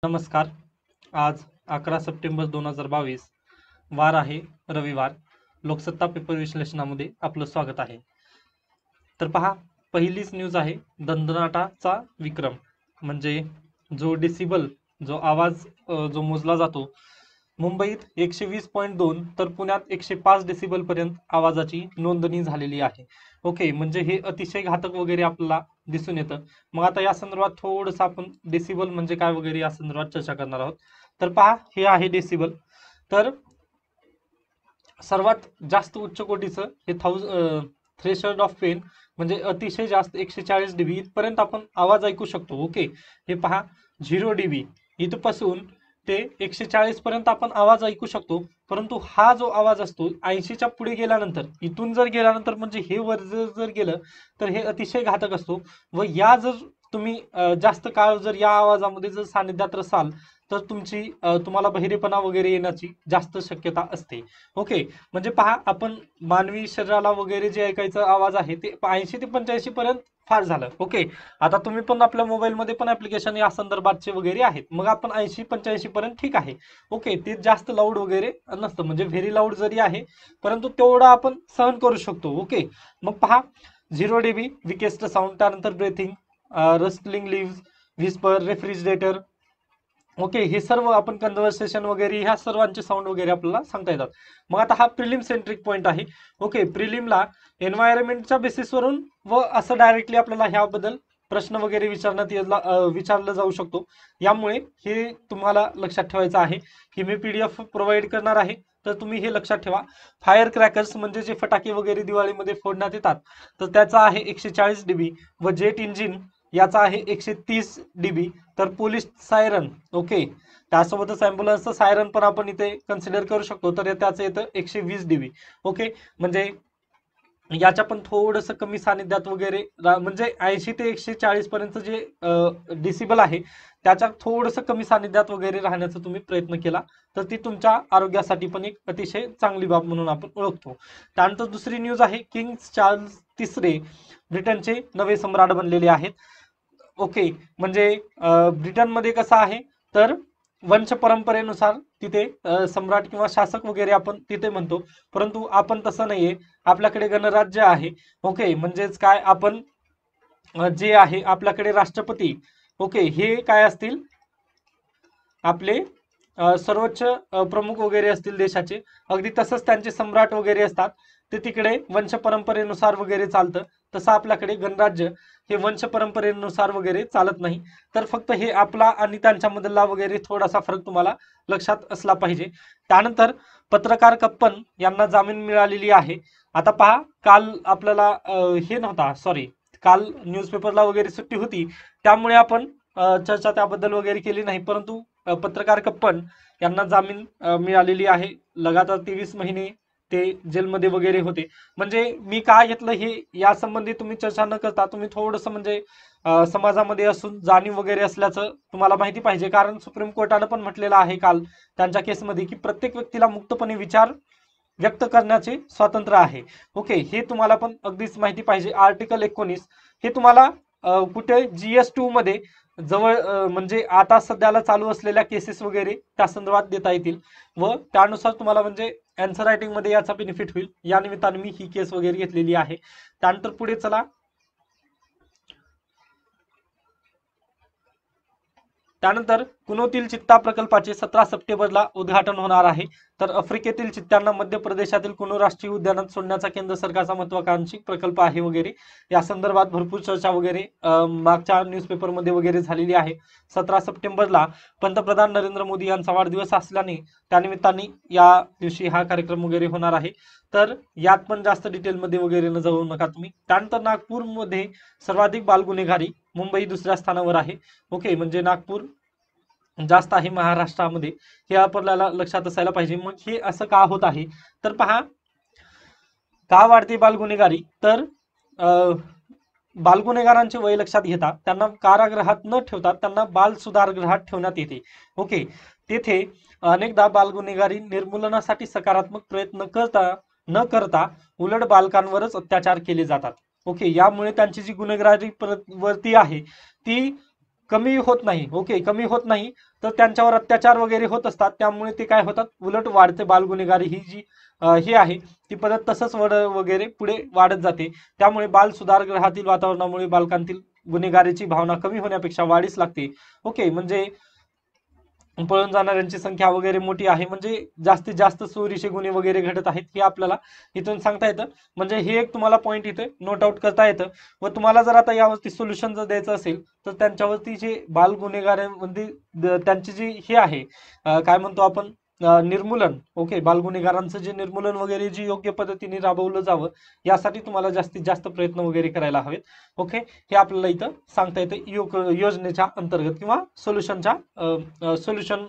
नमस्कार. आज 11 सप्टेंबर 2022 वार आहे रविवार. लोकसत्ता पेपर विश्लेषणामध्ये आपलं स्वागत आहे. तर पहा, पहिलीच न्यूज आहे दंडनाटाचा विक्रम. म्हणजे जो डेसिबल जो आवाज जो मोजला जातो, मुंबईत 120.2 तर पुण्यात 105 डेसिबल पर्यंत आवाजाची नोंदणी झालेली आहे. ओके, म्हणजे हे अतिशय घातक वगैरे आपल्याला दिसून येतं. मग आता या संदर्भात थोडंसं आपण डेसिबल म्हणजे काय वगैरे या संदर्भात चर्चा करणार आहोत. तर पहा, हे आहे डेसिबल. तर सर्वात जास्त उच्च कोटीचं हे थ्रेशोल्ड ऑफ पेन म्हणजे अतिशय जास्त 140 dB इथपर्यंत आपण आवाज ऐकू शकतो. ओके, हे पहा 0 dB इथपासून ते 140 पर्यंत आपण आवाज ऐकू शकतो. परंतु हा जो आवाज असतो 80च्या पुढे गेल्यानंतर, इथून जर गेल्यानंतर म्हणजे हे वर जर गेलं तर हे अतिशय घातक असतो. व या जर तुम्ही जास्त काळ जर या आवाजामध्ये जर सानिध्यात असाल तर तुम्हाला बहिरेपणा वगैरे येण्याची जास्त शक्यता असते. ओके, म्हणजे पहा, आपण मानवी शरीराला वगैरे जे ऐकायचा आवाज आहे ते 80 ते 85 पर्यंत फार झालं. ओके, आता तुम्ही पण आपल्या मोबाईलमध्ये पण ऍप्लिकेशन या संदर्भातचे वगैरे आहेत, मग आपण 80-85 पर्यंत ठीक आहे. ओके, ते जास्त लाऊड वगैरे नसतं, म्हणजे व्हेरी लाऊड जरी आहे परंतु तेवढं आपण सहन करू शकतो. ओके, मग पहा 0 dB विकेस्ट साऊंड, त्यानंतर breathing, rustling leaves, whisper, refrigerator. Okay, हे सर्व आपण कन्व्हर्सेशन वगैरे ह्या सर्वांचे साऊंड वगैरे आपल्याला सांगता येतात. मग आता हा प्रिलिम सेंट्रिक पॉईंट आहे. ओके, प्रिलिमला एन्व्हायरमेंटच्या बेसिसवरून व असं डायरेक्टली आपल्याला ह्याबद्दल प्रश्न वगैरे विचारलं जाऊ शकतो. यामुळे हे तुम्हाला लक्षात ठेवायचं आहे की मी PDF प्रोव्हाइड करणार आहे, तर तुम्ही हे लक्षात ठेवा. फायर क्रॅकर्स म्हणजे जे फटाके वगैरे दिवाळीमध्ये फोडण्यात येतात, तर त्याचा आहे 140 dB व जेट इंजिन याचा आहे 130 dB. तर पोलीस सायरन, ओके, त्यासोबतच अँब्युलन्सचं सायरन पण आपण इथे कन्सिडर करू शकतो, तर त्याचं येतं 120 dB. ओके, म्हणजे याच्या पण थोडंसं कमी सानिध्यात वगैरे म्हणजे 80 ते 140 पर्यंत जे डिसिबल आहे त्याच्या थोडंसं कमी सानिध्यात वगैरे राहण्याचा तुम्ही प्रयत्न केला तर ती तुमच्या आरोग्यासाठी पण एक अतिशय चांगली बाब म्हणून आपण ओळखतो. त्यानंतर दुसरी न्यूज आहे, किंग चार्ल्स तिसरे ब्रिटनचे नवे सम्राट बनलेले आहेत. ओके, म्हणजे ब्रिटनमध्ये कसं आहे, तर वंश परंपरेनुसार तिथे सम्राट किंवा शासक वगैरे आपण तिथे म्हणतो, परंतु आपण तसं नाहीये. आपल्याकडे गणराज्य आहे. ओके, म्हणजेच काय, आपण जे आहे आपल्याकडे राष्ट्रपती, ओके, हे काय असतील, आपले सर्वोच्च प्रमुख वगैरे असतील देशाचे. अगदी तसंच त्यांचे सम्राट वगैरे असतात, ते तिकडे वंश परंपरेनुसार वगैरे चालतं. तसं आपल्याकडे गणराज्य हे वंश परंपरेनुसार वगैरे चालत नाही. तर फक्त हे आपला आणि त्यांच्यामधला वगैरे थोडासा फरक तुम्हाला लक्षात असला पाहिजे. त्यानंतर पत्रकार कप्पन यांना जामीन मिळालेली आहे. आता पहा, काल आपल्याला हे नव्हता, सॉरी, काल न्यूजपेपरला वगैरे सुट्टी होती, त्यामुळे आपण चर्चा त्याबद्दल वगैरे केली नाही. परंतु पत्रकार कप्पन यांना जामीन मिळालेली आहे. लगातार 23 महिने ते जेलमध्ये वगैरे होते. म्हणजे मी काय घेतलं हे यासंबंधी तुम्ही चर्चा न करता तुम्ही थोडंसं म्हणजे समाजामध्ये असून जाणीव वगैरे असल्याचं तुम्हाला माहिती पाहिजे. कारण सुप्रीम कोर्टानं पण म्हटलेलं आहे काल त्यांच्या केसमध्ये की प्रत्येक व्यक्तीला मुक्तपणे विचार व्यक्त करण्याचे स्वातंत्र्य आहे. ओके, हे तुम्हाला पण अगदीच माहिती पाहिजे. आर्टिकल 19 हे तुम्हाला कुठे GS2 मध्ये जवळ म्हणजे आता सध्याला चालू असलेल्या केसेस वगैरे त्या संदर्भात देता येतील व त्यानुसार तुम्हाला म्हणजे अँसर रायटिंग मध्ये याचा बेनिफिट होईल. या निमित्ताने मी ही केस वगैरे घेतलेली आहे. त्यानंतर पुढे चला. त्यानंतर कुनोतील चित्ता प्रकल्पाचे 17 सप्टेंबरला उद्घाटन होणार आहे. तर आफ्रिकेतील चित्त्यांना मध्य प्रदेशातील कुनो राष्ट्रीय उद्यानात सोडण्याचा केंद्र सरकारचा महत्वाकांक्षी प्रकल्प आहे वगैरे. या संदर्भात भरपूर चर्चा वगैरे मागच्या न्यूजपेपरमध्ये वगैरे झालेली आहे. 17 सप्टेंबरला पंतप्रधान नरेंद्र मोदी यांचा वाढदिवस असल्याने त्यानिमित्ताने या दिवशी हा कार्यक्रम वगैरे होणार आहे. तर यात पण जास्त डिटेलमध्ये वगैरे न जाऊ नका तुम्ही. त्यानंतर नागपूरमध्ये सर्वाधिक बाल गुन्हेगारी, मुंबई दुसऱ्या स्थानावर आहे. ओके, म्हणजे नागपूर जास्त आहे महाराष्ट्रामध्ये, हे आपल्याला लक्षात असायला पाहिजे. मग हे असं का होत आहे, तर पहा, का वाढते बाल गुन्हेगारी, तर बाल गुन्हेगारांचे वय लक्षात घेता त्यांना कारागृहात न ठेवता त्यांना बाल सुधारगृहात ठेवण्यात येते. ओके, तेथे अनेकदा बाल गुन्हेगारी निर्मूलनासाठी सकारात्मक प्रयत्न न करता उलट बालकांवरच अत्याचार केले जातात. ओके, यामुळे त्यांची जी गुन्हेगारी वरती आहे ती कमी होत नाही, ओके, कमी होत नाही, तर त्यांच्यावर अत्याचार वगैरे होत असतात, त्यामुळे ते काय होतात, उलट वाढते बालगुन्हेगारी ही जी हे आहे ती पद्धत तसंच वगैरे पुढे वाढत जाते. त्यामुळे बाल सुधारगृहातील वातावरणामुळे बालकांतील गुन्हेगारीची भावना कमी होण्यापेक्षा वाढीस लागते. ओके, म्हणजे पळून जाणाऱ्यांची संख्या वगैरे मोठी आहे, म्हणजे जास्तीत जास्त चोरीचे गुन्हे वगैरे घडत आहेत हे आपल्याला इथून सांगता येतं. म्हणजे हे एक तुम्हाला पॉईंट इथे नोट आउट करता येतं. व तुम्हाला जर आता यावरती सोल्युशन जर द्यायचं असेल तर त्यांच्यावरती जे बाल गुन्हेगारांमध्ये त्यांची जी हे आहे काय म्हणतो आपण निर्मूलन, ओके, बाल गुन्हेगारांचं जे निर्मूलन वगैरे जी योग्य पद्धतीने राबवलं जावं यासाठी तुम्हाला जास्तीत जास्त प्रयत्न वगैरे करायला हवेत. ओके, हे आपल्याला इथं सांगता येतं योजनेच्या अंतर्गत किंवा सोल्युशन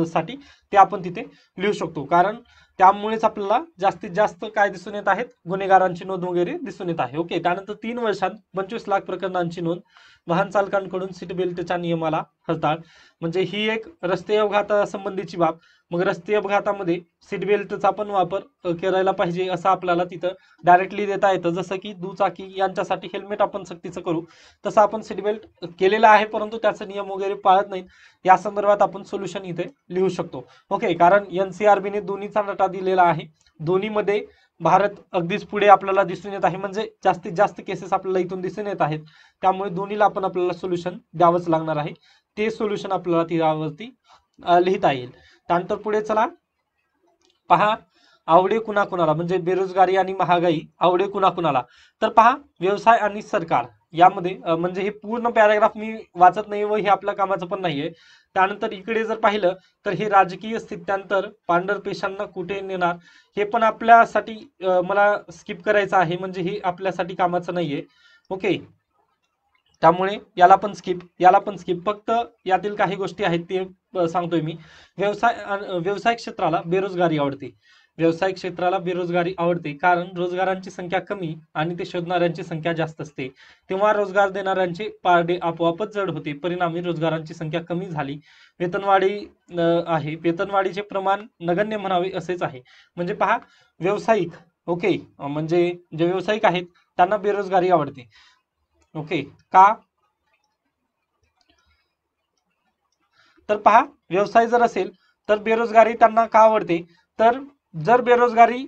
साठी ते आपण तिथे लिहू शकतो. कारण त्यामुळेच आपल्याला जास्तीत जास्त काय दिसून येत आहेत, गुन्हेगारांची नोंद वगैरे दिसून येत आहे. ओके, त्यानंतर 3 वर्षात 25 लाख प्रकरणांची नोंद, वाहन चालकांकडून सीट बेल्टच्या नियमाला हरताळ. म्हणजे ही एक रस्ते अपघातासंबंधीची बाब. मग रस्ते अपघातामध्ये सीट बेल्टचा पण वापर करायला पाहिजे असं आपल्याला तिथं डायरेक्टली देता येतं. जसं की दुचाकी यांच्यासाठी हेल्मेट आपण सक्तीचं करू, तसं आपण सीट बेल्ट केलेला आहे परंतु त्याचे नियम वगैरे पाळत नाहीत, या संदर्भात आपण सोल्युशन इथे लिहू शकतो. ओके, कारण एनसीआरबीने दोन्हीचा नटा दिलेला आहे, दोन्हीमध्ये भारत अगदीच पुढे आपल्याला दिसून येत आहे. म्हणजे जास्तीत जास्त केसेस आपल्याला इथून दिसून येत आहेत, त्यामुळे दोन्हीला आपल्याला सोल्युशन द्यावंच लागणार आहे. ते सोल्युशन आपल्याला त्यावरती लिहिता येईल. त्यानंतर पुढे चला पहा, आवडे कुणाकुणाला, म्हणजे बेरोजगारी आणि महागाई आवडे कुणाकुणाला. तर पहा, व्यवसाय आणि सरकार यामध्ये म्हणजे हे पूर्ण पॅराग्राफ मी वाचत नाही व हे आपल्या कामाचं पण नाहीये. त्यानंतर इकडे जर पाहिलं तर हे राजकीय स्थित्यांतर पांढरपेशांना कुठे नेणार, हे पण आपल्यासाठी मला स्किप करायचं आहे, म्हणजे हे आपल्यासाठी कामाचं नाहीये. ओके, त्यामुळे याला पण स्किप, फक्त यातील काही गोष्टी आहेत ते सांगतोय मी. व्यवसाय क्षेत्राला बेरोजगारी आवडते. व्यवसाय क्षेत्राला बेरोजगारी आवडते कारण रोजगारांची संख्या कमी आणि ते शोधणाऱ्यांची संख्या जास्त असते, तेव्हा रोजगार देणाऱ्यांचे पारडे आपोआपच जड होते. परिणामी रोजगारांची संख्या कमी झाली. वेतनवाढी आहे, वेतनवाढीचे प्रमाण नगण्य म्हणावे असेच आहे. म्हणजे पहा, व्यावसायिक, ओके, म्हणजे जे व्यावसायिक आहेत त्यांना बेरोजगारी आवडते. ओके, का? तर पहा, व्यवसाय जर असेल तर बेरोजगारी त्यांना का आवडते, तर जर बेरोजगारी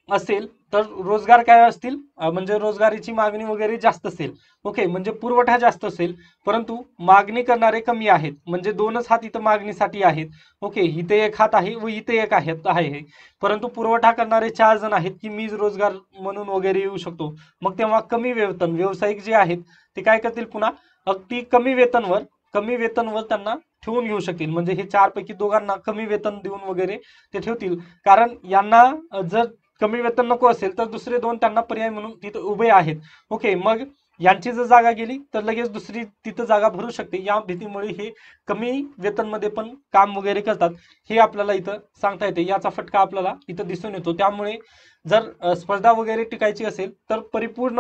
असेल तर रोजगार काय असतील, म्हणजे रोजगारीची मागणी वगैरे जास्त असेल. ओके, म्हणजे पुरवठा जास्त असेल परंतु मागणी करणारे कमी आहेत, म्हणजे दोनच हात इथं मागणीसाठी आहेत. ओके, इथे एक हात आहे व इथे एक आहे, परंतु पुरवठा करणारे 4 जण आहेत की मी रोजगार म्हणून वगैरे येऊ शकतो. मग तेव्हा कमी वेतन व्यावसायिक जे आहेत ते काय करतील, पुन्हा अगदी कमी वेतनवर त्यांना ठेवून घेऊ शकतील. म्हणजे हे 4 पैकी दोघांना कमी वेतन देऊन वगैरे ते ठेवतील, कारण यांना जर कमी वेतन नको असेल तर दुसरे 2 त्यांना पर्याय म्हणून तिथे उभे आहेत. ओके, मग यांची जर जागा गेली तर लगेच दुसरी तिथं जागा भरू शकते, या भीतीमुळे हे कमी वेतनमध्ये पण काम वगैरे करतात. हे आपल्याला इथं सांगता येते, याचा फटका आपल्याला इथं दिसून येतो. त्यामुळे जर स्पर्धा वगैरे टिकायची असेल तर परिपूर्ण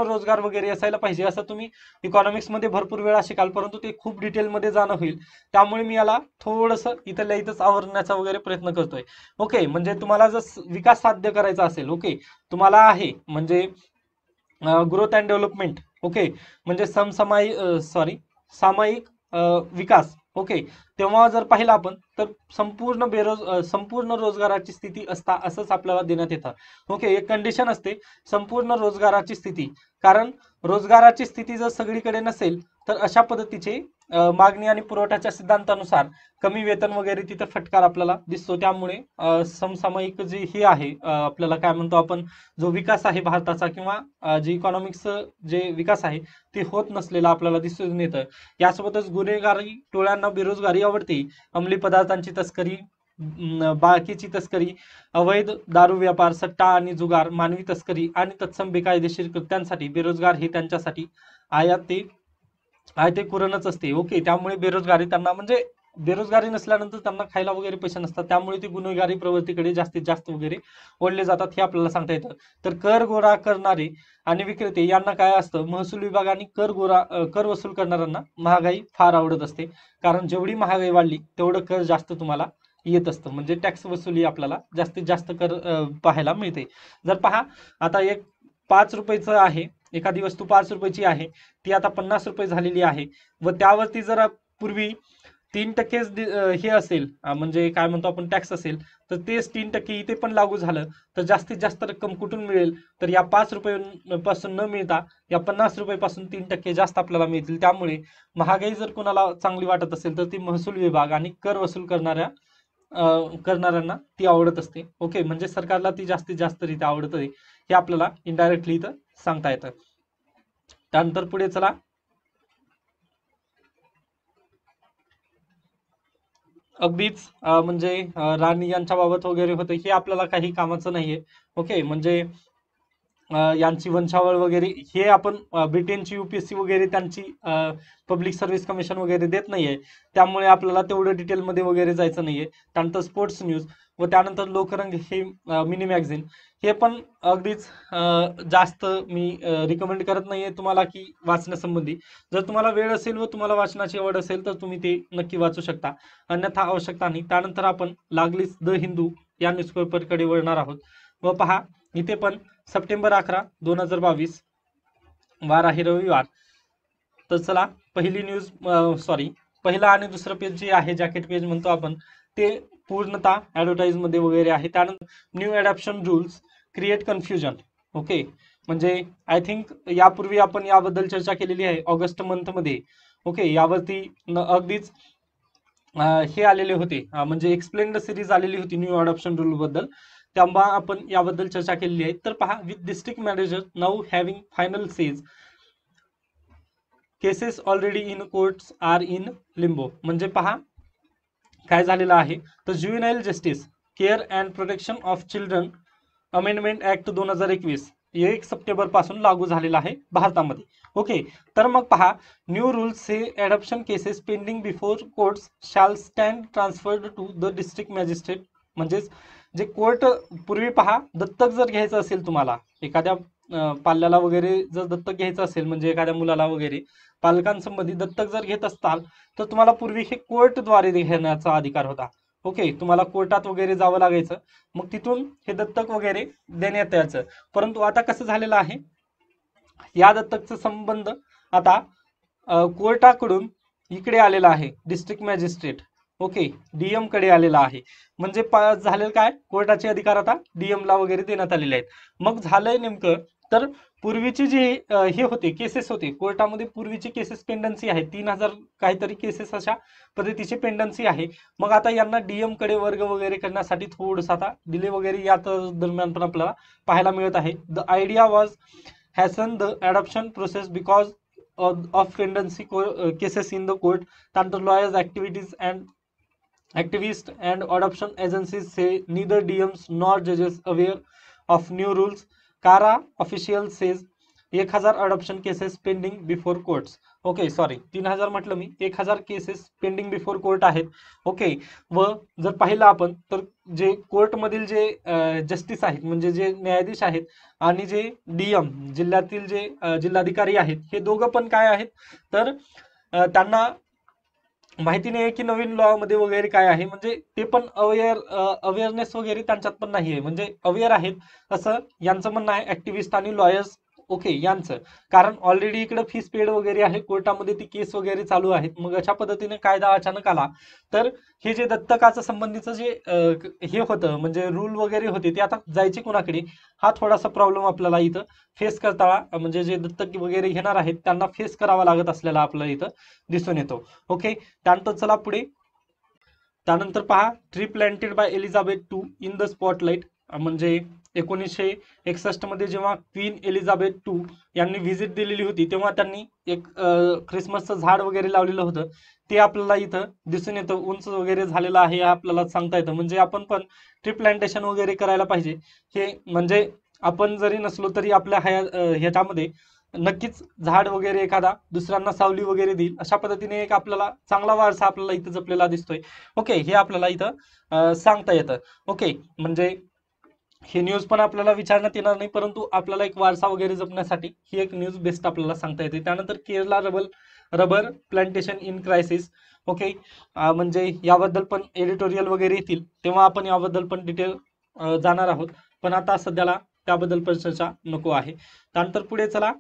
रोजगार वगैरे असायला पाहिजे, असं तुम्ही इकॉनॉमिक्स मध्ये भरपूर वेळा शिकाल, परंतु ते खूप डिटेलमध्ये जाणं होईल, त्यामुळे मी याला थोडंसं इथल्या इथंच आवरण्याचा वगैरे प्रयत्न करतोय. ओके, म्हणजे तुम्हाला जर विकास साध्य करायचा असेल, ओके, तुम्हाला आहे म्हणजे ग्रोथ अँड डेव्हलपमेंट, ओके, म्हणजे सामायिक विकास. ओके, तेव्हा जर पाहिलं आपण तर संपूर्ण रोजगाराची स्थिती असता असंच आपल्याला देण्यात येतं. ओके, एक कंडिशन असते संपूर्ण रोजगाराची स्थिती, कारण रोजगाराची स्थिती जर सगळीकडे नसेल तर अशा पद्धतीचे मागणी आणि पुरवठ्याच्या सिद्धांतानुसार कमी वेतन वगैरे तिथे फटकार आपल्याला दिसतो. त्यामुळे समसामयिक जे हे आहे आपल्याला काय म्हणतो आपण, जो विकास आहे भारताचा किंवा जे इकॉनॉमिक्स जे विकास आहे ते होत नसलेला आपल्याला दिसून येतं. यासोबतच गुन्हेगारी टोळ्यांना बेरोजगारी आवडते. अंमली पदार्थांची तस्करी, बाकीची तस्करी, अवैध दारू व्यापार, सट्टा आणि जुगार, मानवी तस्करी आणि तत्सम बेकायदेशीर कृत्यांसाठी बेरोजगार हे त्यांच्यासाठी ते कुरणच असते. ओके, त्यामुळे बेरोजगारी त्यांना, म्हणजे बेरोजगारी नसल्यानंतर त्यांना खायला वगैरे पैसे नसतात, त्यामुळे ते गुन्हेगारी प्रवृत्तीकडे जास्तीत जास्त वगैरे ओढले जातात, हे आपल्याला सांगता येतं. तर कर गोळा करणारे आणि विक्रेते यांना काय असतं, महसूल विभागाने कर वसूल करणाऱ्यांना महागाई फार आवडत असते, कारण जेवढी महागाई वाढली तेवढं कर जास्त तुम्हाला येत असतं, म्हणजे टॅक्स वसुली आपल्याला जास्तीत जास्त कर पाहायला मिळते. जर पहा, आता एक 5 रुपयाचं आहे एखादी वस्तू 5 रुपयाची आहे ती आता 50 रुपये झालेली आहे व त्यावरती जर पूर्वी 3% हे असेल म्हणजे काय म्हणतो आपण टॅक्स असेल तर तेच 3% इथे पण लागू झालं तर जास्तीत जास्त रक्कम कुठून मिळेल तर या 5 रुपयापासून न मिळता या 50 रुपयापासून 3% जास्त आपल्याला मिळतील. त्यामुळे महागाई जर कोणाला चांगली वाटत असेल तर ती महसूल विभाग आणि कर वसूल करणाऱ्यांना ती आवडत असते. ओके, म्हणजे सरकारला ती जास्तीत जास्त रित्या आवडत आहे हे आपल्याला इनडायरेक्टली इथं सांगता येतं. त्यानंतर पुढे चला, अगदीच म्हणजे राणी यांच्या बाबत वगैरे होतं हे आपल्याला काही कामाचं नाहीये. ओके, म्हणजे यांची वंशावळ वगैरे हे आपण ब्रिटनची युपीएससी वगैरे त्यांची पब्लिक सर्व्हिस कमिशन वगैरे देत नाहीये, त्यामुळे आपल्याला तेवढं डिटेलमध्ये वगैरे जायचं नाहीये. त्यानंतर स्पोर्ट्स न्यूज व त्यानंतर लोकरंग हे मिनी मॅगझिन हे पण अगदीच जास्त मी रिकमेंड करत नाहीये तुम्हाला की वाचण्यासंबंधी. जर तुम्हाला वेळ असेल व तुम्हाला वाचनाची आवड असेल तर तुम्ही ते नक्की वाचू शकता, अन्यथा आवश्यकता नाही. त्यानंतर आपण लागलीच द हिंदू या न्यूजपेपरकडे वळणार आहोत व पहा इथे पण सप्टेंबर 11, 2022 वार आहे रविवार. तर चला, पहिली न्यूज पहिला आणि दुसरं पेज जे आहे जॅकेट पेज म्हणतो आपण ते पूर्णतः ऍडव्हर्टाइज मध्ये वगैरे आहे. त्यानंतर new adoption rules create confusion. Okay, म्हणजे आय थिंक यापूर्वी आपण याबद्दल चर्चा केलेली आहे ऑगस्ट मंथ मध्ये. ओके, यावरती अगदीच हे आलेले होते म्हणजे एक्सप्लेन्ड सिरीज आलेली होती न्यू अडॉप्शन रूल बद्दल, तेव्हा आपण याबद्दल चर्चा केलेली आहे. तर पहा, with district manager now having final says cases already in courts are in limbo. म्हणजे पहा काय झालेलं आहे तर juvenile justice care and protection of children amendment act 2021 1 September पासून लागू झालेला आहे भारतामध्ये. ओके, तर मग पहा, न्यू रूल्स हे adoption cases pending before courts shall stand transferred to the district magistrate. म्हणजेच जे कोर्ट पूर्वी पहा दत्तक जर घ्यायचं असेल तुम्हाला एखाद्या पाल्याला वगैरे जर दत्तक घ्यायचं असेल म्हणजे एखाद्या मुलाला वगैरे पालकांसंबंधी दत्तक जर घेत असताल तर तुम्हाला पूर्वी हे कोर्टद्वारे घेण्याचा अधिकार होता. ओके, तुम्हाला कोर्टात वगैरे जावं लागायचं, मग तिथून हे दत्तक वगैरे देण्यात यायचं. परंतु आता कसं झालेलं आहे, या दत्तकचा संबंध आता कोर्टाकडून इकडे आलेला आहे डिस्ट्रिक्ट मॅजिस्ट्रेट. ओके, डीएम कडे आलेला आहे. म्हणजे झालेलं काय, कोर्टाचे अधिकार आता डीएम ला वगैरे देण्यात आलेले आहेत. मग झालंय नेमकं तर पूर्वीचे जे हे होते केसेस होते कोर्टामध्ये, पूर्वीची केसेस पेंडन्सी आहे 3000 काहीतरी केसेस अशा पद्धतीची पेंडन्सी आहे. मग आता यांना डीएम कडे वर्ग वगैरे करण्यासाठी थोडंसं आता डिले वगैरे या दरम्यान पण आपल्याला पाहायला मिळत आहे. The idea was hasten the adoption process because of pendency cases in the court. त्यानंतर lawyers activities and activists and adoption agencies say neither DMs nor judges aware of new rules. Kara official says 1000 adoption cases pending before courts. Okay, sorry 3000 म्हटलं मी, 1000 cases pending before court आहेत. Okay, व जर पाहिलं आपण तर जे कोर्टमधील जे justice आहेत म्हणजे जे न्यायाधीश आहेत आणि जे डीएम जिल्ह्यातील जे जिल्हाधिकारी आहेत हे दोघं पण काय आहेत तर त्यांना माहिती नाही की नवीन लॉ मध्ये वगैरे काय आहे, म्हणजे ते पण अवेअरनेस वगैरे त्यांच्यात पण नाहीये. म्हणजे अवेअर आहेत असं यांचं म्हणणं आहे ऍक्टिव्हिस्ट आणि लॉयर्स. ओके, यांचं कारण ऑलरेडी इकडे फीस पेड वगैरे आहे कोर्टामध्ये, ती केस वगैरे चालू आहेत. मग अशा पद्धतीने कायदा अचानक आला तर हे जे दत्तकाचं संबंधीचं जे हे होतं म्हणजे रूल वगैरे होते ते आता जायचे कोणाकडे, हा थोडासा प्रॉब्लेम आपल्याला इथं फेस करता म्हणजे जे दत्तक वगैरे घेणार आहेत त्यांना फेस करावा लागत असलेला आपल्याला इथं दिसून येतो. ओके, त्यानंतर चला पुढे. त्यानंतर पहा, tree planted by Elizabeth two in the spotlight. म्हणजे 1961 मध्ये जेव्हा क्वीन एलिझाबेथ टू यांनी व्हिजिट दिलेली होती तेव्हा त्यांनी एक ख्रिसमसचं झाड वगैरे लावलेलं होतं, ते आपल्याला इथं दिसून येतं. उंच वगैरे झालेलं आहे आपल्याला सांगता येतं. म्हणजे आपण पण ट्री प्लांटेशन वगैरे करायला पाहिजे. हे म्हणजे आपण जरी नसलो तरी आपल्या ह्याच्यामध्ये नक्कीच झाड वगैरे एखादा दुसऱ्यांना सावली वगैरे देईल अशा पद्धतीने एक आपल्याला चांगला वारसा आपल्याला इथं जपलेला दिसतोय. ओके, हे आपल्याला इथं सांगता येतं. ओके, म्हणजे ही न्यूज पण आपल्याला विचारण्यात येणार नाही, परंतु आपल्याला एक वारसा वगैरे जपण्यासाठी ही एक न्यूज बेस्ट आपल्याला सांगता येते. त्यानंतर Kerala rubber plantation in crisis. Okay, म्हणजे याबद्दल पण एडिटोरियल वगैरे येतील तेव्हा आपण याबद्दल पण डिटेल जाणार आहोत, पण आता सध्याला त्याबद्दल पण चर्चा नको आहे. त्यानंतर पुढे चला,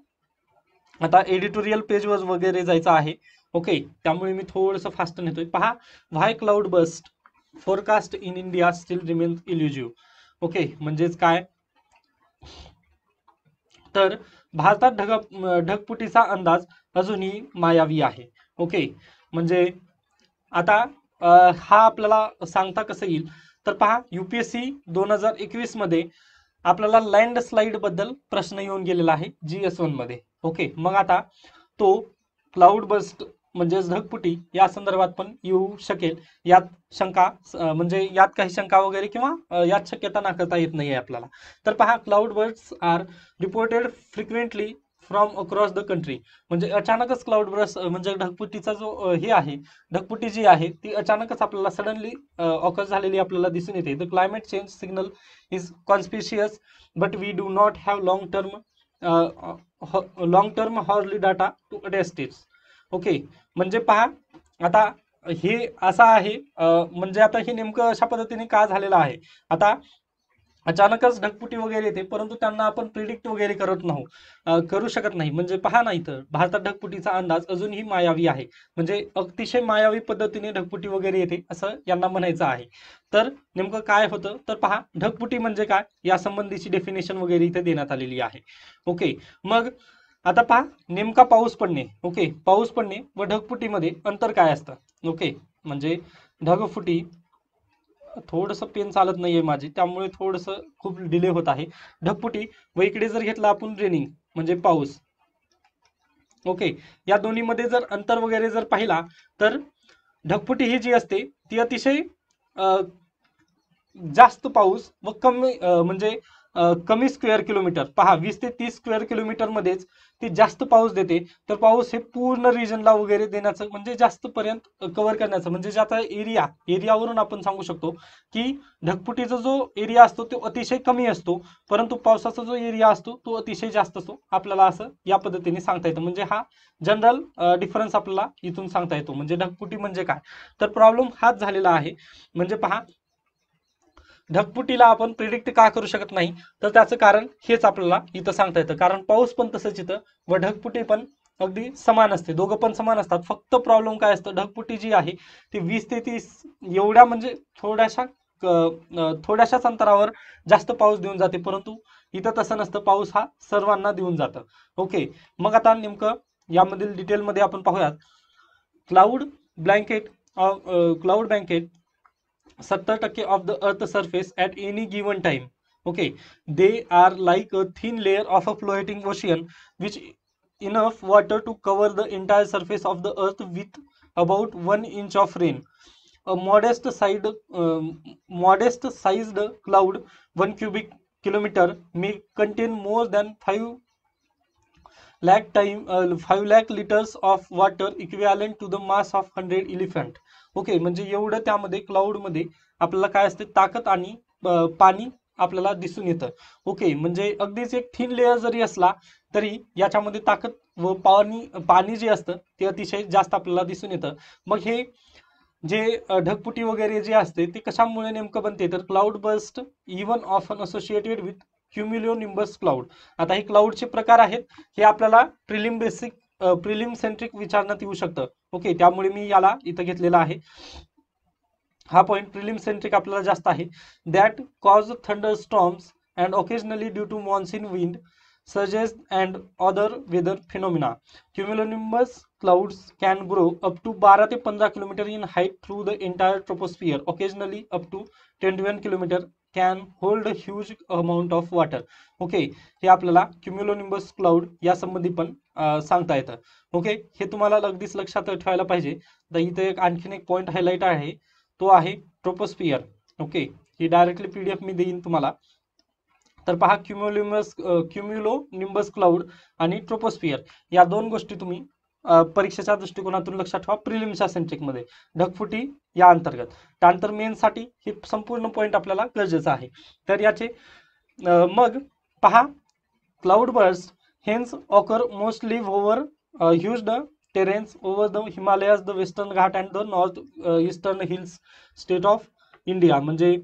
आता एडिटोरियल पेजवर वगैरे जायचं आहे. ओके, त्यामुळे मी थोडंसं फास्ट नेतोय. पहा, why cloud burst forecast in India still remains elusive. Okay, म्हणजेच काय, तर भारतात ढगफुटीचा अंदाज अजूनही मायावी आहे. ओके, म्हणजे आता हा आपल्याला सांगता कसं येईल, तर पहा, UPSC 2021 मध्ये आपल्याला लँडस्लाईड बद्दल प्रश्न येऊन गेलेला आहे GS1 मध्ये. ओके, मग आता तो क्लाउड बस्ट म्हणजेच ढगफुटी या संदर्भात पण येऊ शकेल. यात म्हणजे यात काही शंका वगैरे किंवा यात शक्यता नाकारता येत नाही आहे आपल्याला. तर पहा, cloudbursts are reported frequently from across the country. म्हणजे अचानकच क्लाउड बर्ड्स म्हणजे ढगफुटीचा जो हे आहे, ढगफुटी जी आहे ती अचानकच आपल्याला सडनली ऑकर झालेली आपल्याला दिसून येते. The climate change signal is conspicuous but we do not have long term hourly data to attest it. Okay, म्हणजे पहा, आता हे असं आहे, म्हणजे आता हे नेमकं अशा पद्धतीने का झालेलं आहे. आता अचानकच ढगफुटी वगैरे येते, परंतु त्यांना आपण प्रिडिक्ट वगैरे करू शकत नाही. म्हणजे पहा ना, इथं भारतात ढगफुटीचा अंदाज अजूनही मायावी आहे. म्हणजे अतिशय मायावी पद्धतीने ढगफुटी वगैरे येते असं यांना म्हणायचं आहे. तर नेमकं काय होतं, तर पहा, ढगफुटी म्हणजे काय या संबंधीची डेफिनेशन वगैरे इथे देण्यात आलेली आहे. ओके, मग आता पहा, नेमका पाऊस पडणे. ओके, पाऊस पडणे व ढगफुटीमध्ये अंतर काय असतं. ओके, म्हणजे ढगफुटी, थोडंसं पेन चालत नाहीये माझी, त्यामुळे थोडंसं खूप डिले होत आहे. ढगफुटी व इकडे जर घेतला आपण रेनिंग म्हणजे पाऊस. ओके, या दोन्हीमध्ये जर अंतर वगैरे जर पाहिला, तर ढगफुटी ही जी असते ती अतिशय जास्त पाऊस व कमी म्हणजे कमी स्क्वेअर किलोमीटर, पहा 20 ते 30 स्क्वेअर किलोमीटर मध्येच ती जास्त पाऊस देते. तर पाऊस हे पूर्ण रिजनला वगैरे देण्याचं म्हणजे जास्त पर्यंत कव्हर करण्याचं म्हणजे ज्याचा एरियावरून आपण सांगू शकतो की ढगफुटीचा जो एरिया असतो तो अतिशय कमी असतो, परंतु पावसाचा जो एरिया असतो तो अतिशय जास्त असतो. आपल्याला असं या पद्धतीने सांगता येतं. म्हणजे हा जनरल डिफरन्स आपल्याला इथून सांगता येतो. म्हणजे ढगफुटी म्हणजे काय, तर प्रॉब्लेम हाच झालेला आहे. म्हणजे पहा, ढगफुटीला आपण प्रिडिक्ट का करू शकत नाही, तर त्याचं कारण हेच आपल्याला इथं सांगता येतं. कारण पाऊस पण तसंच येतं व ढगफुटी पण अगदी समान असते, दोघं पण समान असतात. फक्त प्रॉब्लेम काय असतं, ढगफुटी जी आहे ती 20 ते 30 एवढ्या म्हणजे थोड्याशाच अंतरावर जास्त पाऊस देऊन जाते, परंतु इथं तसं नसतं, पाऊस हा सर्वांना देऊन जातं. ओके, मग आता नेमकं यामधील डिटेलमध्ये आपण पाहूयात. Cloud blanket cloud blanket 70% of the earth surface at any given time. Okay, they are like a thin layer of a floating ocean which enough water to cover the entire surface of the earth with about 1 inch of rain. A modest sized cloud 1 cubic kilometer may contain more than 5 lakh liters of water equivalent to the mass of 100 elephant. Okay, म्हणजे एवढं त्यामध्ये cloud मध्ये आपल्याला काय असते, ताकद आणि पाणी आपल्याला दिसून येतं. ओके, म्हणजे अगदीच एक थिन लेअर जरी असला तरी याच्यामध्ये ताकद व पाणी जे असतं ते अतिशय जास्त आपल्याला दिसून येतं. मग हे जे ढगफुटी वगैरे जे असते ते कशामुळे नेमकं बनते, तर cloud burst even often associated with cumulonimbus cloud. आता हे क्लाउडचे प्रकार आहेत, हे आपल्याला प्रिलिम सेंट्रिक विचारण्यात येऊ शकतं. ओके, त्यामुळे मी याला इथं घेतलेला आहे. हा पॉइंट प्रिलिम सेंट्रिक आपल्याला जास्त आहे. That cause thunderstorms and occasionally due to monsoon wind surges and other weather phenomena. Cumulonimbus clouds can grow up to 12 ते 15 kilometre in height through the entire troposphere. Occasionally up to 21 kilometre can hold a huge amount of water. Okay, हे आपल्याला क्युम्युलोनिंबस cloud या संबंधी पण सांगता येतं. Okay, हे तुम्हाला अगदीच लक्षात ठेवायला पाहिजे. तर इथे आणखीन एक पॉइंट हायलाइट आहे, तो आहे ट्रोपोस्फियर. ओके, ही डायरेक्टली PDF मी देईन तुम्हाला. तर पहा, क्युम्युलोनिंबस क्लाउड आणि ट्रोपोस्फियर या दोन गोष्टी तुम्ही परीक्षेच्या दृष्टिकोनातून लक्षात ठेवा प्रिलिम्सच्या सेंट्रिक मध्ये, ढगफुटी या अंतर्गत. त्यानंतर मेनसाठी हे संपूर्ण पॉइंट आपल्याला गरजेचं आहे. तर याचे मग पहा, cloudbursts hence occur mostly over huge terrains over the Himalayas, the western Ghat and the north eastern hills state of India. म्हणजे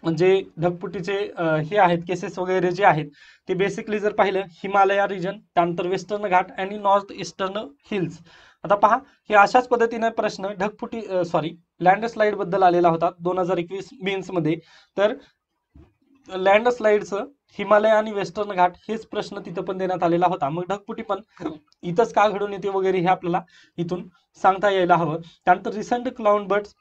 जे ढगफुटीचे हे आहेत केसेस वगैरे जे आहेत ते बेसिकली जर पाहिलं हिमालया रिजन, त्यानंतर वेस्टर्न घाट आणि नॉर्थ ईस्टर्न हिल्स. आता पहा हे अशाच पद्धतीने प्रश्न ढगफुटी लँडस्लाईड बद्दल आलेला होता 2021 मेन्स मध्ये. तर लँडस्लाईडचं हिमालय आणि वेस्टर्न घाट हेच प्रश्न तिथं पण देण्यात आलेला होता. मग ढगफुटी पण इथंच का घडून येते वगैरे हे आपल्याला इथून सांगता यायला हवं. त्यानंतर recent cloud birds